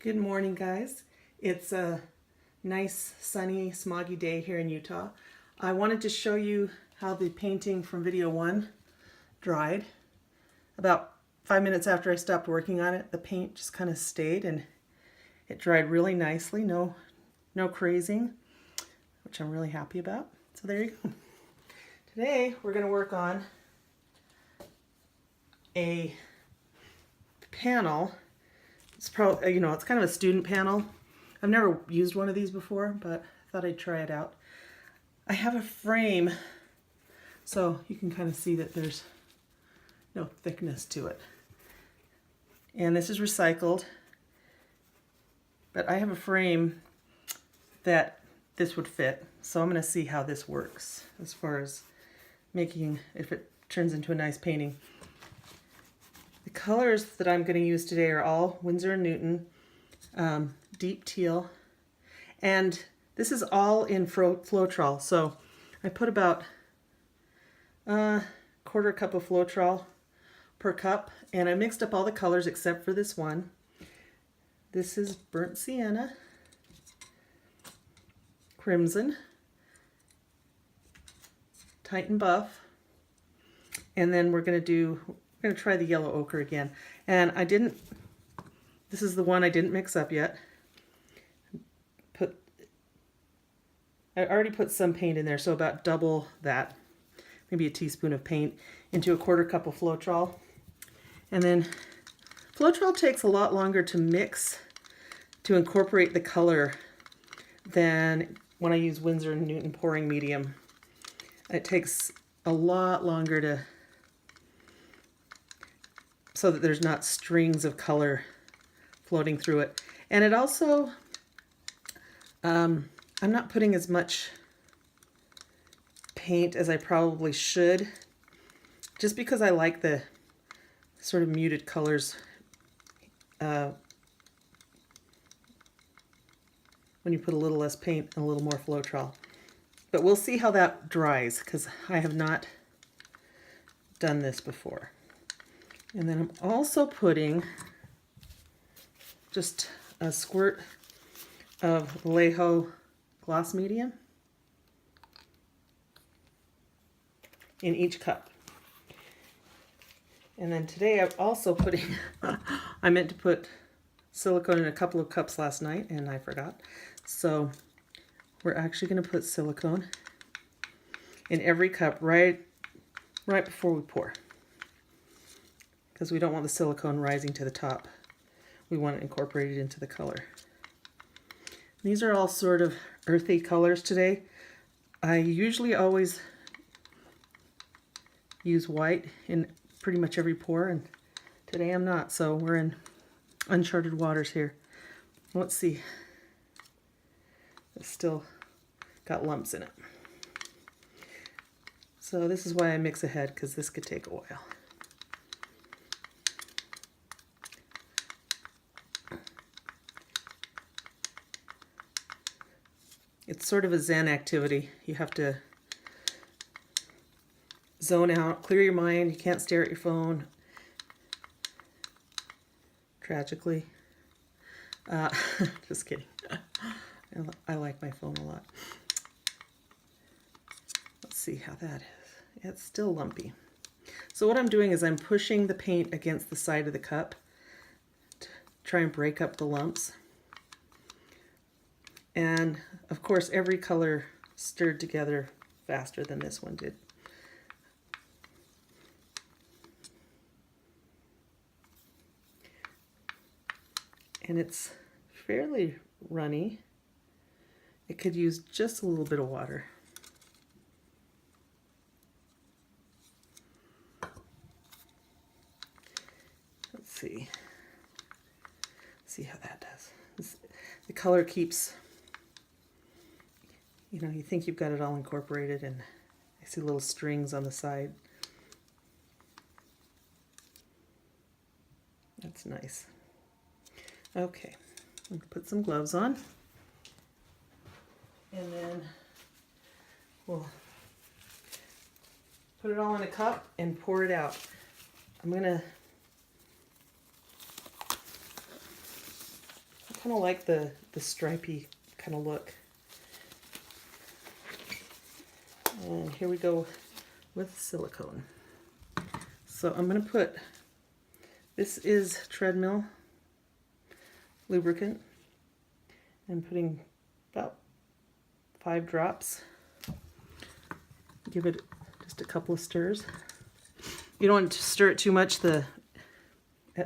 Good morning, guys. It's a nice, sunny, smoggy day here in Utah. I wanted to show you how the painting from video 1 dried. About 5 minutes after I stopped working on it, the paint just kind of stayed and it dried really nicely. No crazing, which I'm really happy about. So there you go. Today we're going to work on a panel. It's probably, it's kind of a student panel. I've never used one of these before, but I thought I'd try it out. I have a frame, so you can kind of see that there's no thickness to it. And this is recycled, but I have a frame that this would fit. So I'm going to see how this works as far as making, if it turns into a nice painting. The colors that I'm going to use today are all Winsor Newton, deep teal, and this is all in Floetrol. So I put about a quarter cup of Floetrol per cup, and I mixed up all the colors except for this one. This is burnt sienna, crimson, Titan buff, and then we're going to try the yellow ochre again. And this is the one I didn't mix up yet. I already put some paint in there, so about double that, maybe a teaspoon of paint, into a quarter cup of Floetrol. And then Floetrol takes a lot longer to mix, to incorporate the color, than when I use Winsor Newton pouring medium. It takes a lot longer so that there's not strings of color floating through it. And it also, I'm not putting as much paint as I probably should, just because I like the sort of muted colors when you put a little less paint and a little more Floetrol. But we'll see how that dries, because I have not done this before. And then I'm also putting just a squirt of Vallejo gloss medium in each cup. And then today I'm also putting, I meant to put silicone in a couple of cups last night and I forgot. So we're actually going to put silicone in every cup right before we pour, because we don't want the silicone rising to the top. We want it incorporated into the color. These are all sort of earthy colors today. I usually always use white in pretty much every pour, and today I'm not, so we're in uncharted waters here. Let's see. It's still got lumps in it. So this is why I mix ahead, because this could take a while. It's sort of a Zen activity. You have to zone out, clear your mind. You can't stare at your phone. Tragically. Just kidding. I like my phone a lot. Let's see how that is. It's still lumpy. So what I'm doing is I'm pushing the paint against the side of the cup to try and break up the lumps. And of course, every color stirred together faster than this one did. And it's fairly runny. It could use just a little bit of water. Let's see how that does. The color keeps, you think you've got it all incorporated, and I see little strings on the side. That's nice. Okay, I'm going to put some gloves on, and then we'll put it all in a cup and pour it out. I'm going to kind of like the stripy kind of look. And here we go with silicone. So I'm going to put, this is treadmill lubricant. I'm putting about 5 drops. Give it just a couple of stirs. You don't want to stir it too much,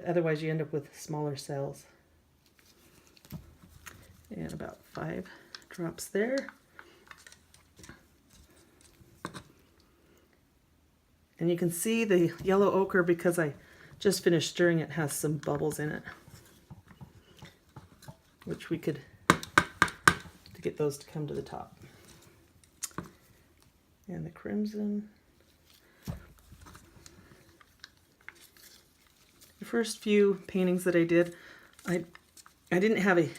otherwise you end up with smaller cells. And about 5 drops there. And you can see the yellow ochre, because I just finished stirring it, has some bubbles in it, which we could, to get those to come to the top. And the crimson. The first few paintings that I did, I didn't have a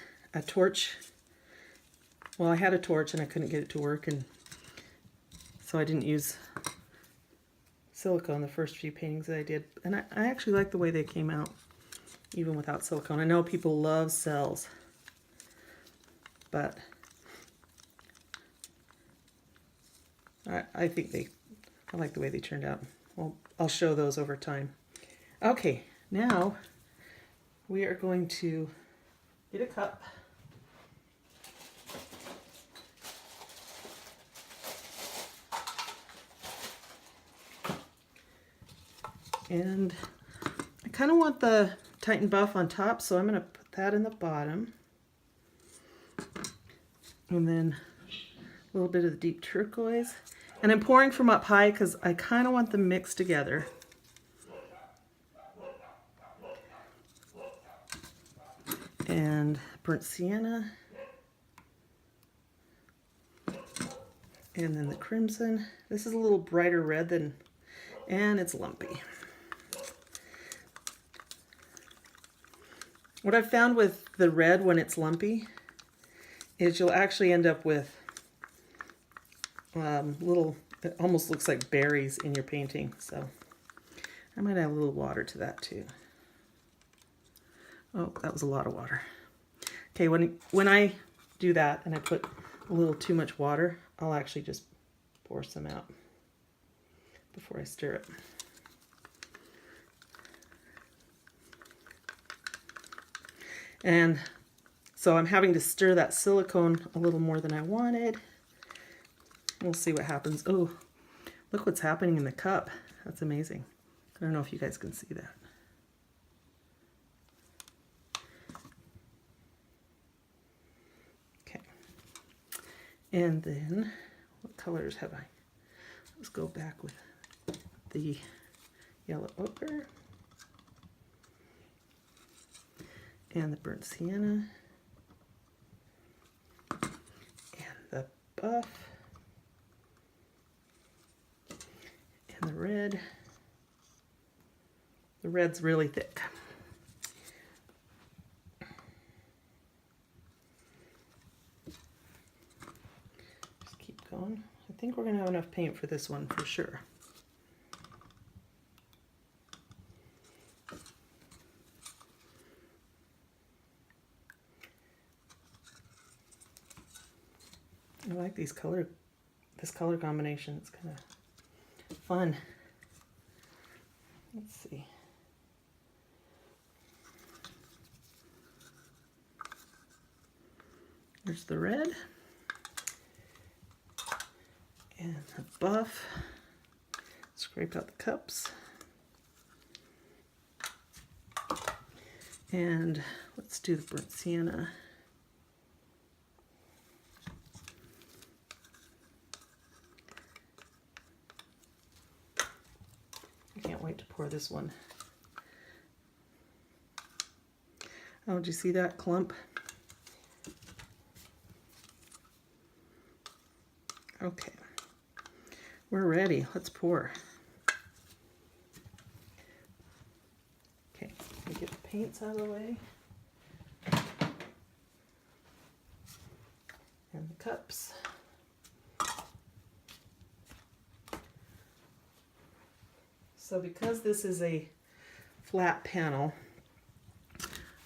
torch. Well, I had a torch and I couldn't get it to work, and so I didn't use silicone the first few paintings that I did. And I actually like the way they came out, even without silicone. I know people love cells, but I think I like the way they turned out. Well, I'll show those over time. Okay, now we are going to get a cup. And I kind of want the Titan Buff on top, so I'm going to put that in the bottom. And then a little bit of the deep turquoise. And I'm pouring from up high because I kind of want them mixed together. And burnt sienna. And then the crimson. This is a little brighter red than, and it's lumpy. What I've found with the red when it's lumpy is you'll actually end up with little, it almost looks like berries in your painting. So I might add a little water to that too. Oh, that was a lot of water. Okay, when I do that and I put a little too much water, I'll actually just pour some out before I stir it. And so I'm having to stir that silicone a little more than I wanted. We'll see what happens. Oh, look what's happening in the cup. That's amazing. I don't know if you guys can see that. Okay. And then, what colors have I? Let's go back with the yellow ochre. And the burnt sienna. And the buff. And the red. The red's really thick. Just keep going. I think we're going to have enough paint for this one for sure. I like this color combination. It's kind of fun. Let's see. There's the red and the buff. Scrape out the cups. And let's do the burnt sienna. Wait to pour this one. Oh, did you see that clump? Okay, we're ready. Let's pour. Okay, let me get the paints out of the way. And the cups. So because this is a flat panel,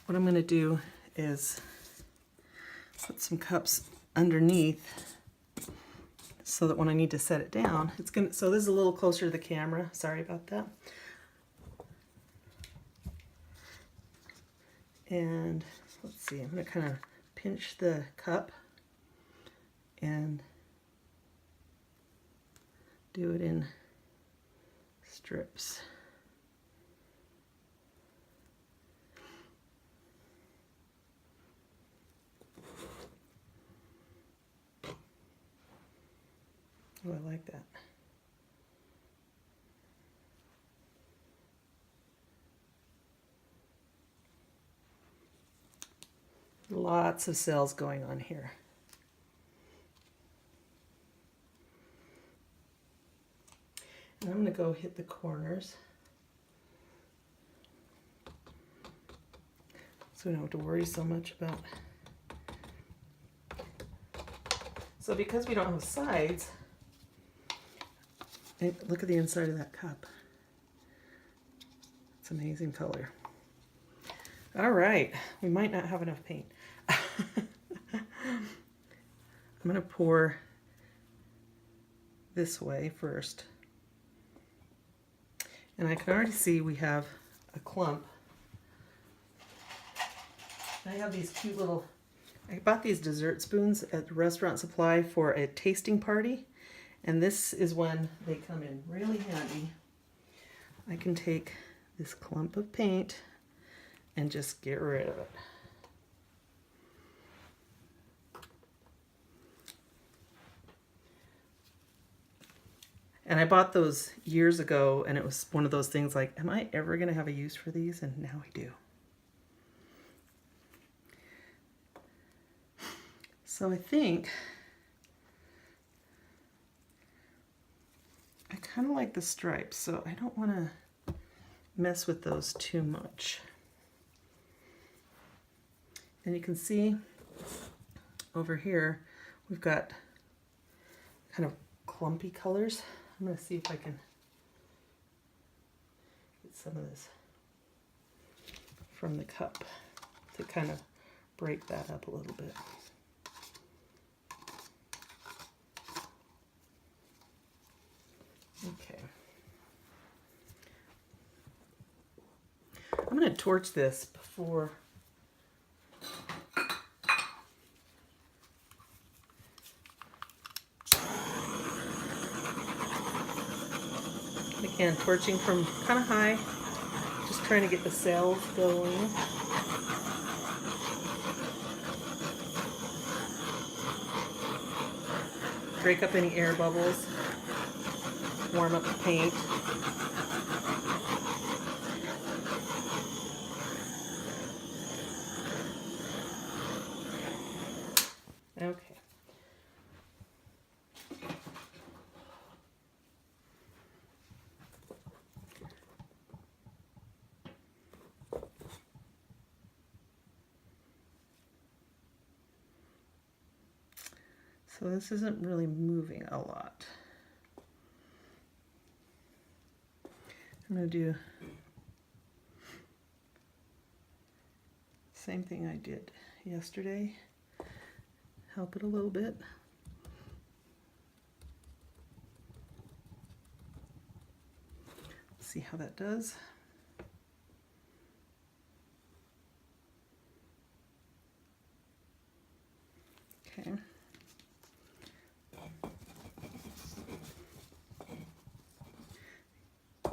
what I'm going to do is Put some cups underneath so that when I need to set it down, it's gonna, so this is a little closer to the camera. Sorry about that. And let's see, I'm gonna kind of pinch the cup and do it in strips. Oh, I like that. Lots of cells going on here. And I'm going to go hit the corners so we don't have to worry so much about. So because we don't have sides, and look at the inside of that cup. It's amazing color. All right, we might not have enough paint. I'm going to pour this way first. And I can already see we have a clump. I have these cute little, I bought these dessert spoons at Restaurant Supply for a tasting party. And this is when they come in really handy. I can take this clump of paint and just get rid of it. And I bought those years ago, and it was one of those things like, am I ever going to have a use for these? And now I do. So I think I kind of like the stripes, so I don't want to mess with those too much. And you can see over here, we've got kind of clumpy colors. I'm going to see if I can get some of this from the cup to kind of break that up a little bit. Okay. I'm going to torch this before again, torching from kind of high, just trying to get the cells going. Break up any air bubbles, warm up the paint. Okay. So this isn't really moving a lot. I'm going to do the same thing I did yesterday. Help it a little bit. See how that does. Okay.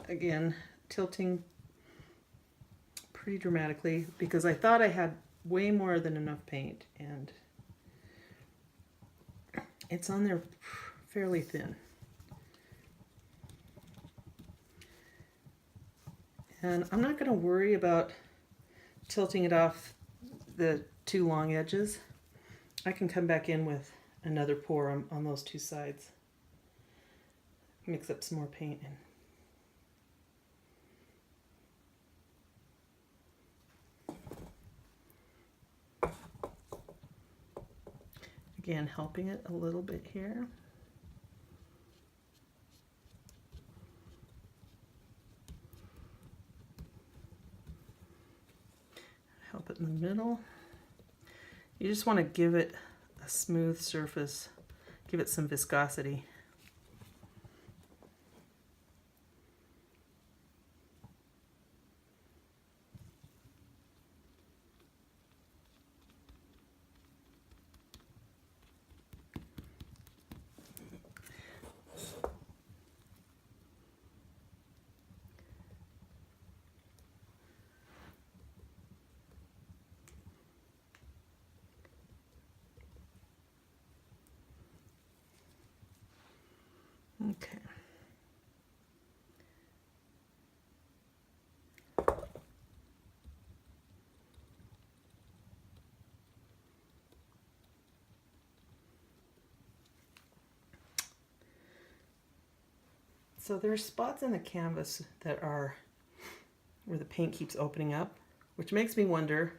Again, tilting pretty dramatically because I thought I had way more than enough paint, and it's on there fairly thin. And I'm not going to worry about tilting it off the two long edges. I can come back in with another pour on those two sides. Mix up some more paint. Again, helping it a little bit here. Help it in the middle. You just want to give it a smooth surface, give it some viscosity. Okay. So there's spots in the canvas that are where the paint keeps opening up, which makes me wonder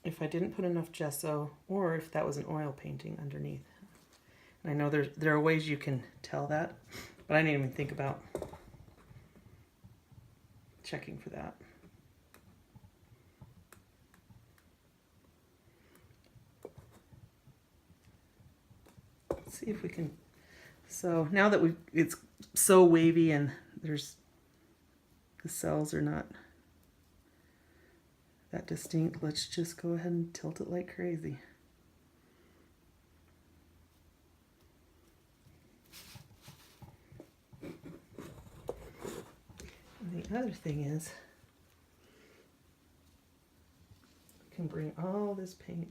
if I didn't put enough gesso or if that was an oil painting underneath. And I know there are ways you can tell that, but I didn't even think about checking for that. Let's see if we can. So now that it's so wavy and the cells are not that distinct, let's just go ahead and tilt it like crazy. And the other thing is, we can bring all this paint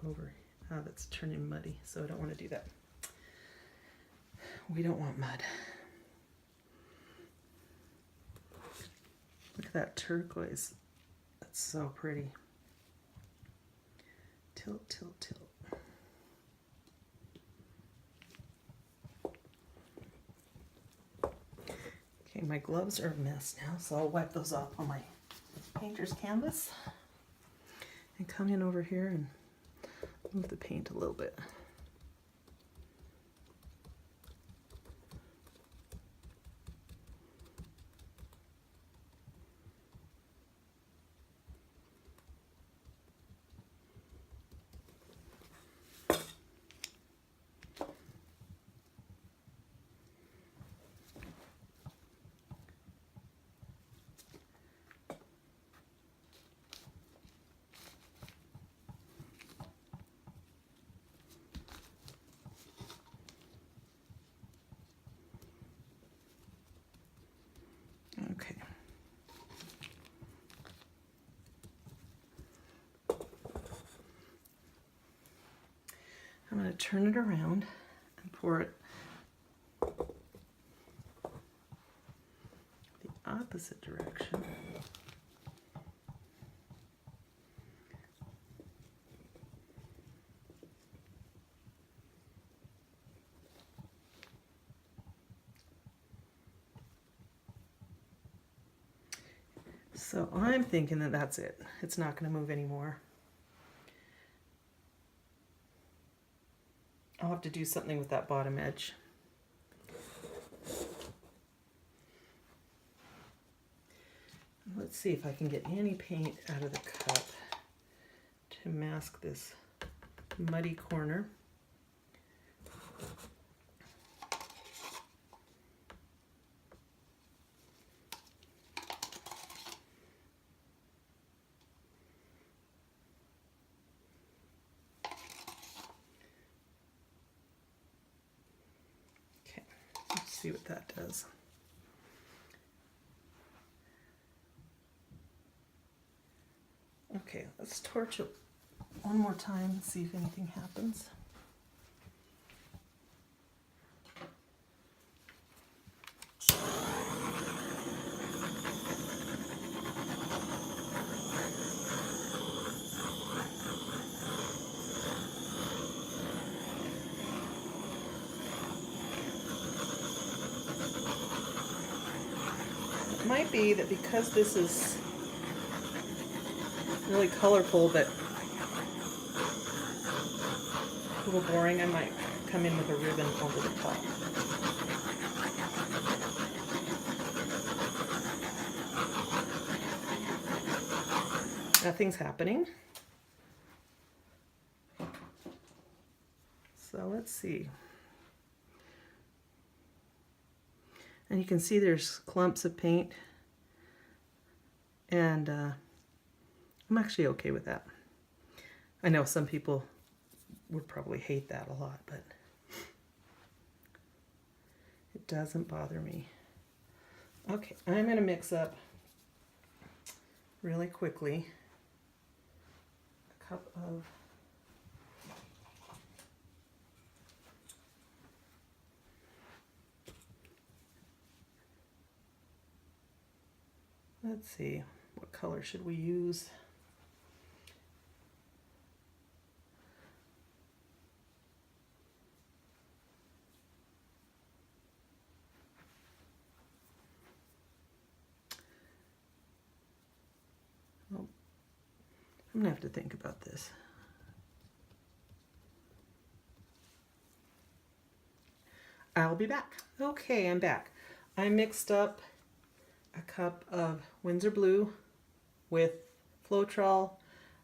over. Oh, that's turning muddy, so I don't want to do that. We don't want mud. Look at that turquoise. That's so pretty. Tilt, tilt, tilt. Okay, my gloves are a mess now, so I'll wipe those off on my painter's canvas and come in over here and move the paint a little bit. Okay. I'm going to turn it around and pour it the opposite direction. So I'm thinking that that's it. It's not going to move anymore. I'll have to do something with that bottom edge. Let's see if I can get any paint out of the cup to mask this muddy corner. See what that does. Okay, let's torch it one more time and see if anything happens. Might be that because this is really colorful but a little boring, I might come in with a ribbon over the top. Nothing's happening. So let's see. And you can see there's clumps of paint, and I'm actually okay with that. I know some people would probably hate that a lot, but it doesn't bother me. Okay, I'm going to mix up really quickly a cup of let's see, what color should we use? Oh, I'm gonna have to think about this. I'll be back. Okay, I'm back. I mixed up a cup of Winsor Blue with Floetrol,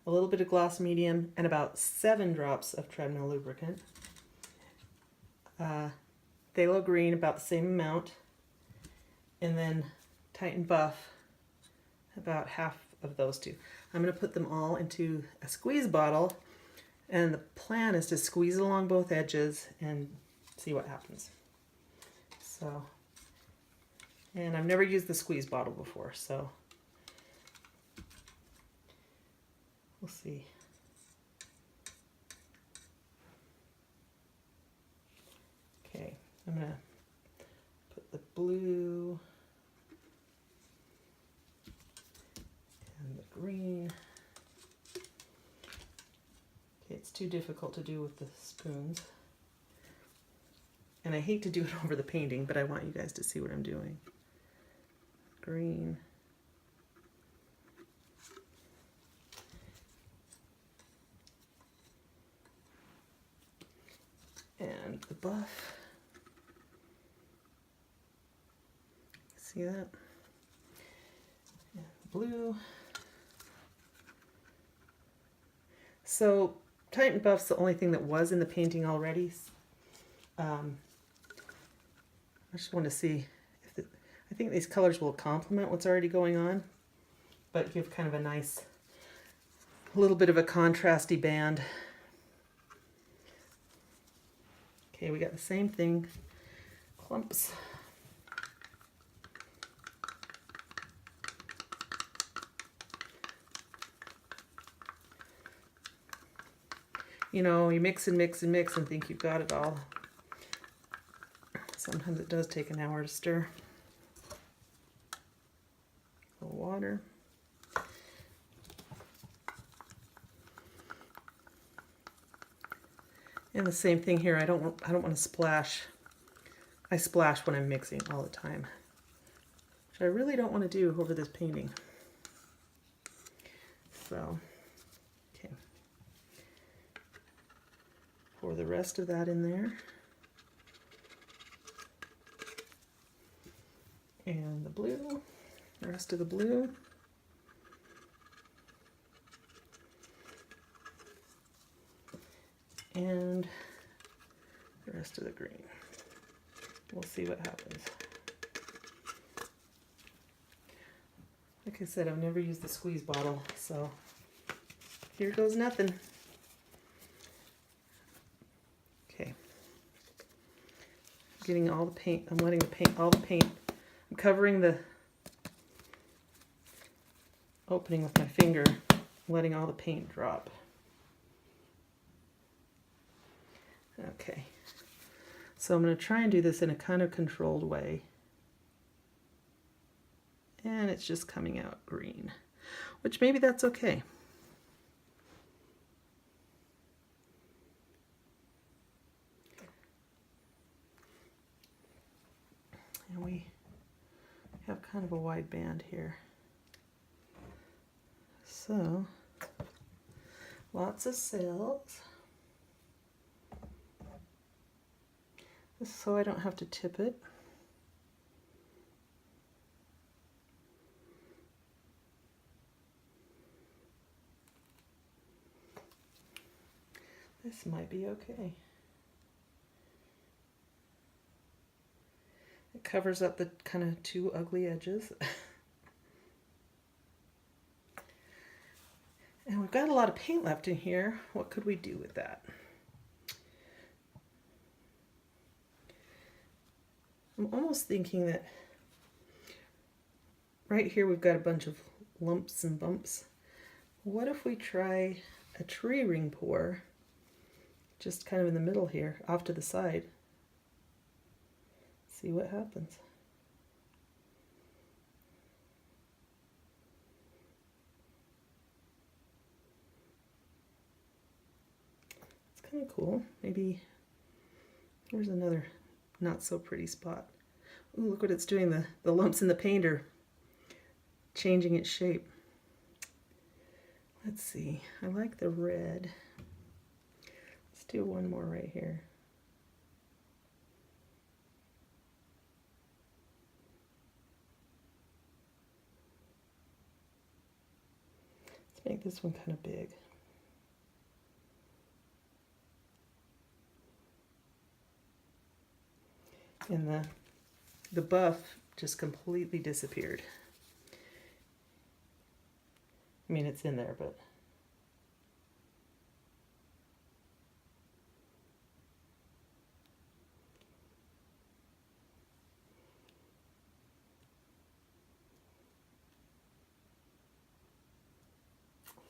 a little bit of gloss medium, and about 7 drops of treadmill lubricant. Phthalo Green, about the same amount, and then Titan Buff, about half of those two. I'm going to put them all into a squeeze bottle, and the plan is to squeeze along both edges and see what happens. So, and I've never used the squeeze bottle before, so we'll see. Okay, I'm going to put the blue and the green. Okay, it's too difficult to do with the spoons. And I hate to do it over the painting, but I want you guys to see what I'm doing. Green. And the buff. See that? And blue. So Titan Buff's the only thing that was in the painting already. I just want to see if I think these colors will complement what's already going on, but give kind of a nice little bit of a contrasty band. Okay, we got the same thing, clumps. You know, you mix and mix and mix and think you've got it all. Sometimes it does take an hour to stir. A little water. And the same thing here. I don't want to splash. I splash when I'm mixing all the time, which I really don't want to do over this painting. So, okay. Pour the rest of that in there. And the blue, the rest of the blue. And the rest of the green. We'll see what happens. Like I said, I've never used the squeeze bottle, so here goes nothing. Okay. Getting all the paint, I'm letting the paint, all the paint, I'm covering the opening with my finger, letting all the paint drop. Okay, so I'm going to try and do this in a kind of controlled way. And it's just coming out green, which maybe that's okay. And we have kind of a wide band here. So, lots of cells. Just so I don't have to tip it. This might be okay. covers up the kind of two ugly edges. And we've got a lot of paint left in here. What could we do with that? I'm almost thinking that right here we've got a bunch of lumps and bumps. What if we try a tree ring pour just kind of in the middle here, off to the side? See what happens. It's kind of cool. Maybe here's another not so pretty spot. Ooh, look what it's doing. The lumps in the paint are changing its shape. Let's see. I like the red. Let's do one more right here. Let's make this one kind of big. And the buff just completely disappeared. I mean, it's in there, but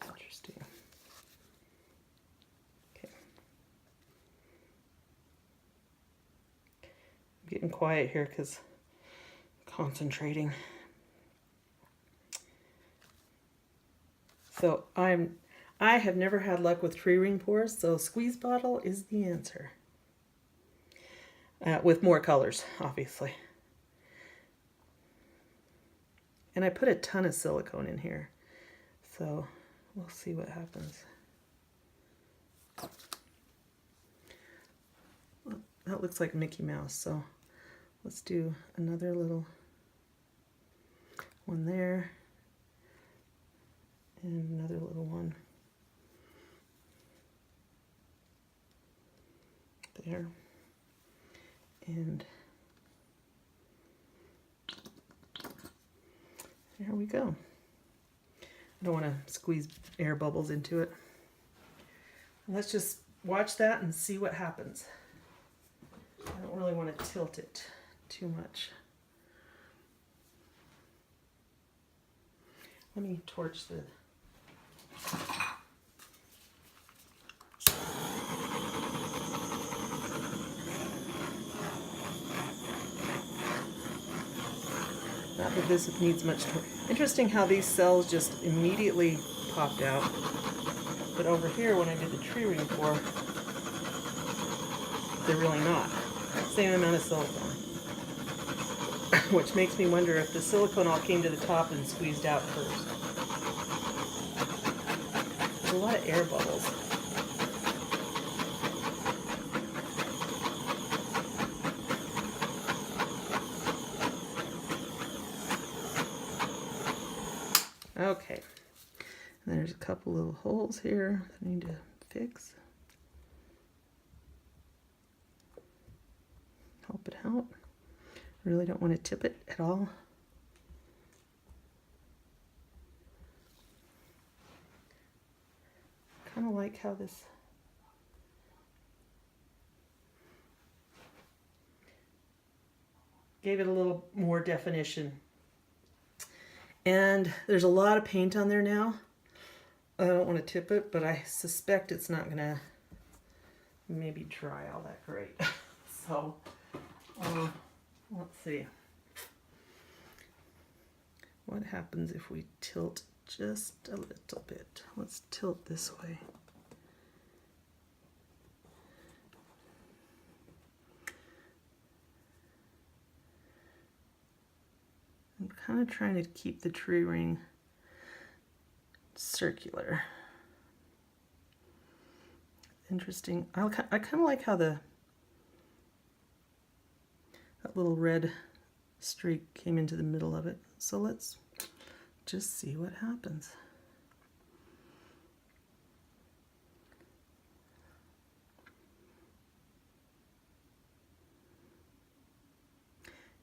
interesting. Okay. I'm getting quiet here because I'm concentrating. So I have never had luck with tree ring pours, so squeeze bottle is the answer. With more colors, obviously. And I put a ton of silicone in here, so we'll see what happens. Well, that looks like Mickey Mouse, so let's do another little one there. And another little one there. And there we go. I don't want to squeeze air bubbles into it. Let's just watch that and see what happens. I don't really want to tilt it too much. Let me torch the not that this needs much torch. Interesting how these cells just immediately popped out. But over here, when I did the tree ring pour, they're really not. Same amount of silicone. Which makes me wonder if the silicone all came to the top and squeezed out first. There's a lot of air bubbles. Okay. And there's a couple little holes here that I need to fix. Help it out. I really don't want to tip it at all. Kind of like how this gave it a little more definition. And there's a lot of paint on there now. I don't want to tip it, but I suspect it's not going to maybe dry all that great. So, let's see. What happens if we tilt just a little bit? Let's tilt this way. I'm kind of trying to keep the tree ring circular. Interesting. I kind of like how that little red streak came into the middle of it. So let's just see what happens.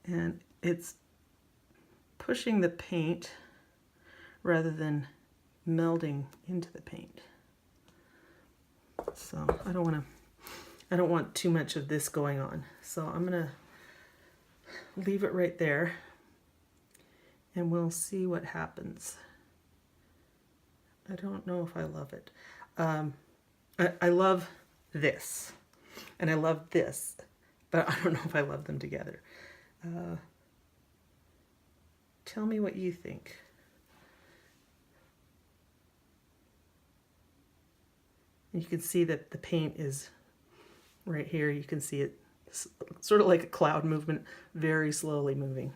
and it's pushing the paint rather than melding into the paint. So I don't want too much of this going on. So I'm gonna leave it right there and we'll see what happens. I don't know if I love it. I love this and I love this, but I don't know if I love them together. Tell me what you think. You can see that the paint is right here. You can see it sort of like a cloud movement, very slowly moving.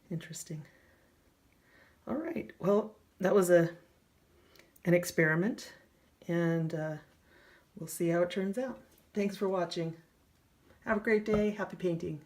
Interesting. All right, well, that was an experiment, and we'll see how it turns out. Thanks for watching. Have a great day. Happy painting.